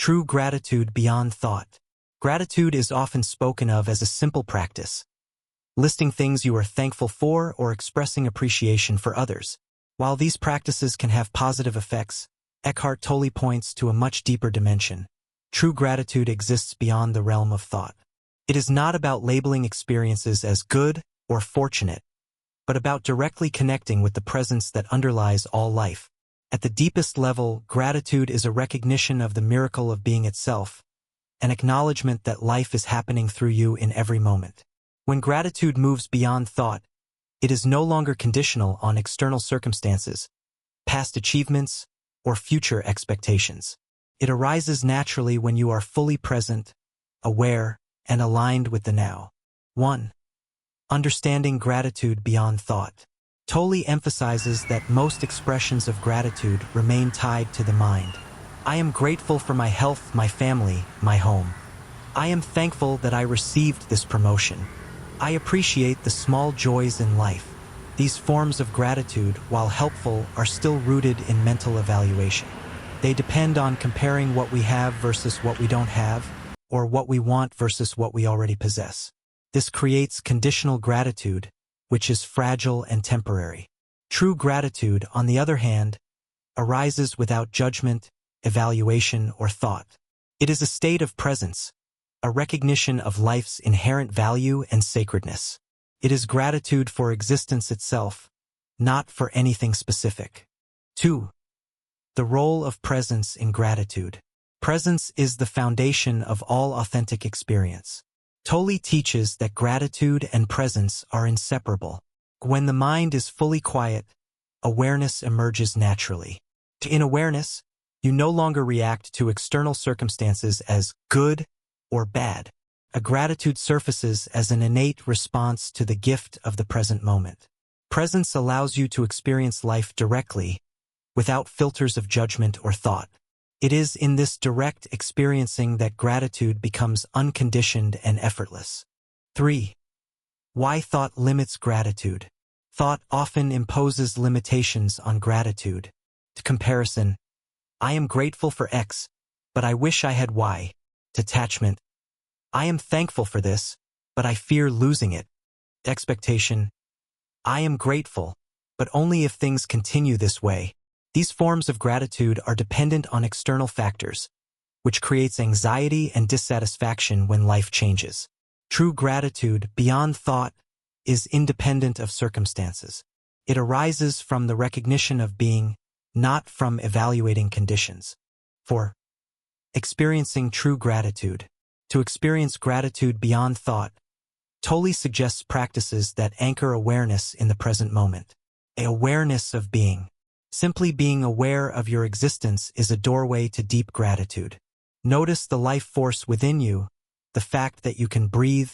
True gratitude beyond thought. Gratitude is often spoken of as a simple practice, listing things you are thankful for or expressing appreciation for others. While these practices can have positive effects, Eckhart Tolle points to a much deeper dimension. True gratitude exists beyond the realm of thought. It is not about labeling experiences as good or fortunate, but about directly connecting with the presence that underlies all life. At the deepest level, gratitude is a recognition of the miracle of being itself, an acknowledgement that life is happening through you in every moment. When gratitude moves beyond thought, it is no longer conditional on external circumstances, past achievements, or future expectations. It arises naturally when you are fully present, aware, and aligned with the now. 1. Understanding gratitude beyond thought. Tolle emphasizes that most expressions of gratitude remain tied to the mind. I am grateful for my health, my family, my home. I am thankful that I received this promotion. I appreciate the small joys in life. These forms of gratitude, while helpful, are still rooted in mental evaluation. They depend on comparing what we have versus what we don't have, or what we want versus what we already possess. This creates conditional gratitude, which is fragile and temporary. True gratitude, on the other hand, arises without judgment, evaluation, or thought. It is a state of presence, a recognition of life's inherent value and sacredness. It is gratitude for existence itself, not for anything specific. 2. The role of presence in gratitude. Presence is the foundation of all authentic experience. Tolle teaches that gratitude and presence are inseparable. When the mind is fully quiet, awareness emerges naturally. In awareness, you no longer react to external circumstances as good or bad. A gratitude surfaces as an innate response to the gift of the present moment. Presence allows you to experience life directly, without filters of judgment or thought. It is in this direct experiencing that gratitude becomes unconditioned and effortless. 3. Why thought limits gratitude. Thought often imposes limitations on gratitude. To comparison, I am grateful for X, but I wish I had Y. Detachment, I am thankful for this, but I fear losing it. Expectation, I am grateful, but only if things continue this way. These forms of gratitude are dependent on external factors, which creates anxiety and dissatisfaction when life changes. True gratitude, beyond thought, is independent of circumstances. It arises from the recognition of being, not from evaluating conditions. 4. Experiencing true gratitude. To experience gratitude beyond thought, Tolle suggests practices that anchor awareness in the present moment. An awareness of being. Simply being aware of your existence is a doorway to deep gratitude. Notice the life force within you, the fact that you can breathe,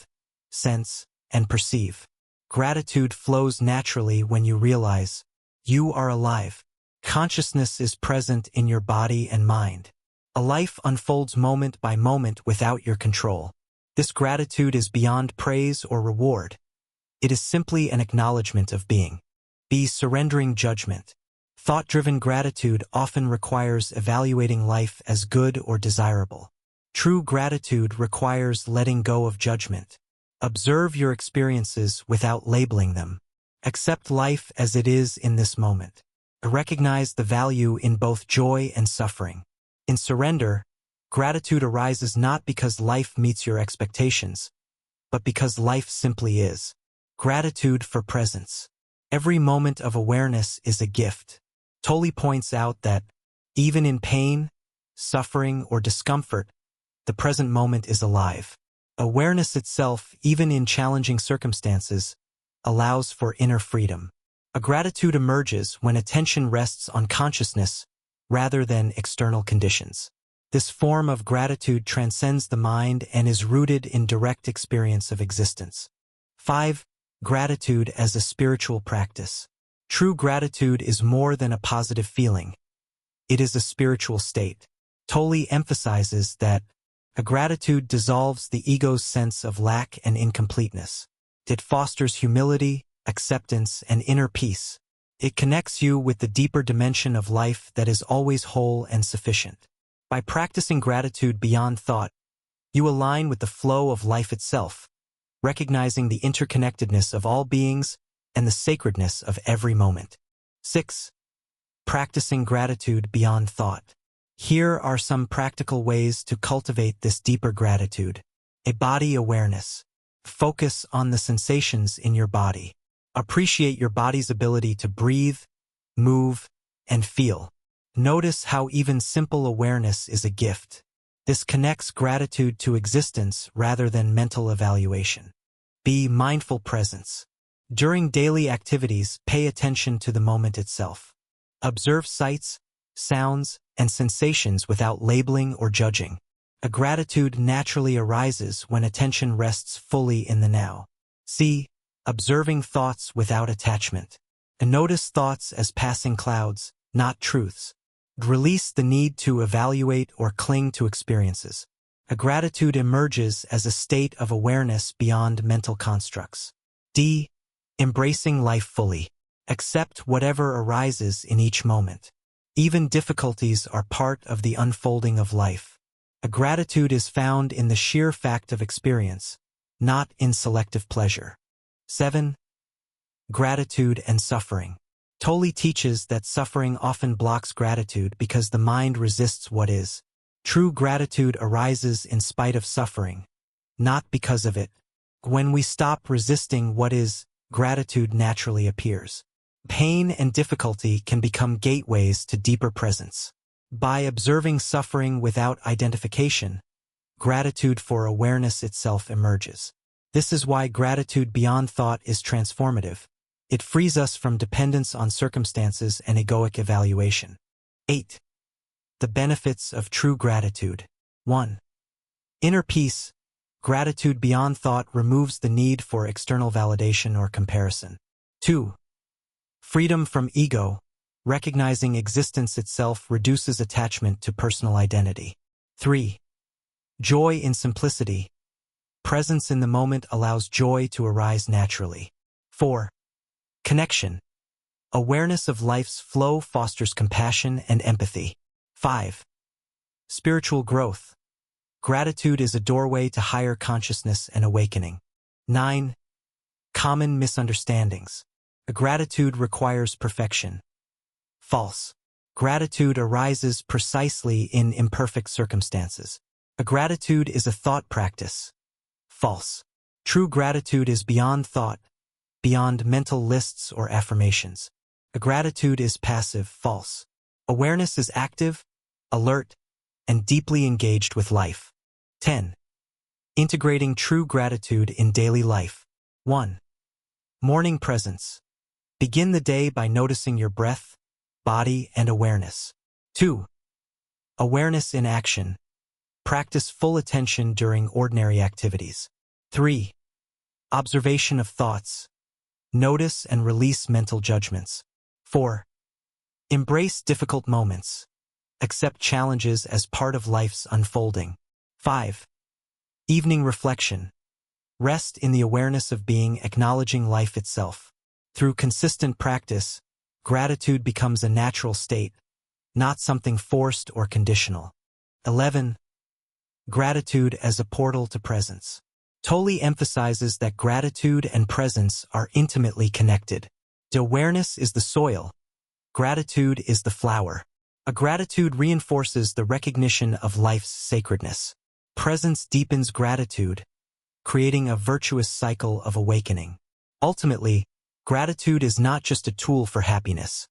sense, and perceive. Gratitude flows naturally when you realize you are alive. Consciousness is present in your body and mind. A life unfolds moment by moment without your control. This gratitude is beyond praise or reward. It is simply an acknowledgement of being. Be surrendering judgment. Thought-driven gratitude often requires evaluating life as good or desirable. True gratitude requires letting go of judgment. Observe your experiences without labeling them. Accept life as it is in this moment. Recognize the value in both joy and suffering. In surrender, gratitude arises not because life meets your expectations, but because life simply is. Gratitude for presence. Every moment of awareness is a gift. Tolle points out that, even in pain, suffering, or discomfort, the present moment is alive. Awareness itself, even in challenging circumstances, allows for inner freedom. A gratitude emerges when attention rests on consciousness rather than external conditions. This form of gratitude transcends the mind and is rooted in direct experience of existence. 5. Gratitude as a spiritual practice. True gratitude is more than a positive feeling. It is a spiritual state. Tolle emphasizes that a gratitude dissolves the ego's sense of lack and incompleteness. It fosters humility, acceptance, and inner peace. It connects you with the deeper dimension of life that is always whole and sufficient. By practicing gratitude beyond thought, you align with the flow of life itself, recognizing the interconnectedness of all beings and the sacredness of every moment. 6. Practicing gratitude beyond thought. Here are some practical ways to cultivate this deeper gratitude. A body awareness. Focus on the sensations in your body. Appreciate your body's ability to breathe, move, and feel. Notice how even simple awareness is a gift. This connects gratitude to existence rather than mental evaluation. Be mindful presence. During daily activities, pay attention to the moment itself. Observe sights, sounds, and sensations without labeling or judging. A gratitude naturally arises when attention rests fully in the now. C. Observing thoughts without attachment. And notice thoughts as passing clouds, not truths. Release the need to evaluate or cling to experiences. A gratitude emerges as a state of awareness beyond mental constructs. D. Embracing life fully. Accept whatever arises in each moment. Even difficulties are part of the unfolding of life. A gratitude is found in the sheer fact of experience, not in selective pleasure. 7. Gratitude and suffering. Tolle teaches that suffering often blocks gratitude because the mind resists what is. True gratitude arises in spite of suffering, not because of it. When we stop resisting what is, gratitude naturally appears. Pain and difficulty can become gateways to deeper presence. By observing suffering without identification, gratitude for awareness itself emerges. This is why gratitude beyond thought is transformative. It frees us from dependence on circumstances and egoic evaluation. 8. The benefits of true gratitude. 1. Inner peace. Gratitude beyond thought removes the need for external validation or comparison. 2. Freedom from ego. Recognizing existence itself reduces attachment to personal identity. 3. Joy in simplicity. Presence in the moment allows joy to arise naturally. 4. Connection. Awareness of life's flow fosters compassion and empathy. 5. Spiritual growth. Gratitude is a doorway to higher consciousness and awakening. 9. Common misunderstandings. Gratitude requires perfection. False. Gratitude arises precisely in imperfect circumstances. A gratitude is a thought practice. False. True gratitude is beyond thought, beyond mental lists or affirmations. A gratitude is passive. False. Awareness is active, alert, and deeply engaged with life. 10. Integrating true gratitude in daily life. 1. Morning presence. Begin the day by noticing your breath, body, and awareness. 2. Awareness in action. Practice full attention during ordinary activities. 3. Observation of thoughts. Notice and release mental judgments. 4. Embrace difficult moments. Accept challenges as part of life's unfolding. 5. Evening reflection. Rest in the awareness of being, acknowledging life itself. Through consistent practice, gratitude becomes a natural state, not something forced or conditional. 11. Gratitude as a portal to presence. Tolle emphasizes that gratitude and presence are intimately connected. Awareness is the soil. Gratitude is the flower. A gratitude reinforces the recognition of life's sacredness. Presence deepens gratitude, creating a virtuous cycle of awakening. Ultimately, gratitude is not just a tool for happiness.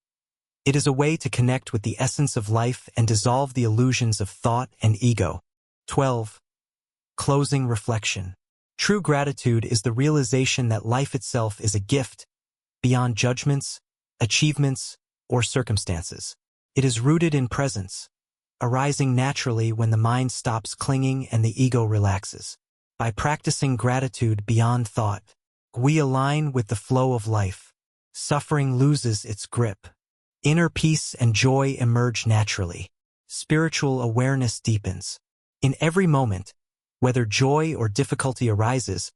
It is a way to connect with the essence of life and dissolve the illusions of thought and ego. 12. Closing reflection. True gratitude is the realization that life itself is a gift, beyond judgments, achievements, or circumstances. It is rooted in presence, arising naturally when the mind stops clinging and the ego relaxes. By practicing gratitude beyond thought, we align with the flow of life. Suffering loses its grip. Inner peace and joy emerge naturally. Spiritual awareness deepens. In every moment, whether joy or difficulty arises,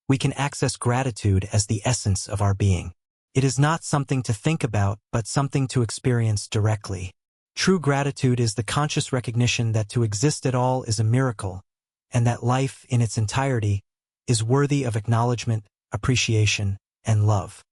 we can access gratitude as the essence of our being. It is not something to think about, but something to experience directly. True gratitude is the conscious recognition that to exist at all is a miracle, and that life, in its entirety, is worthy of acknowledgement, appreciation, and love.